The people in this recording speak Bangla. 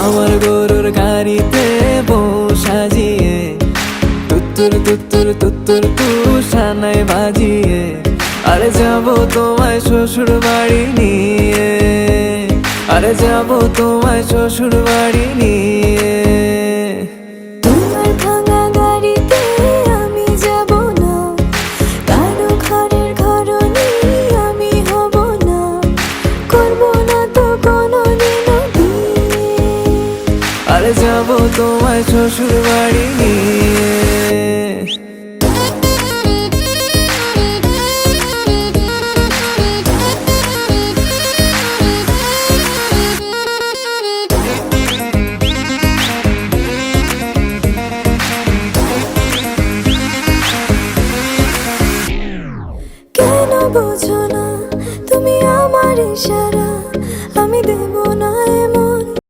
আমার গরুর গাড়িতে বউ সাজিয়ে তুত্তুর তুত্তুর তুত্তুর তুষানায় বাজিয়ে আরে যাবো তোমায় শ্বশুর বাড়ি নিয়ে, আরে যাবো তোমায় শ্বশুর বাড়ি নিয়ে। তোমার ভাঙা গাড়িতে আমি যাব না, কারো ঘরের ঘরনি আমি হব না, করব না তো কোনোদিনও বিয়ে। আরে যাবো তোমায় শ্বশুর বাড়ি নিয়ে।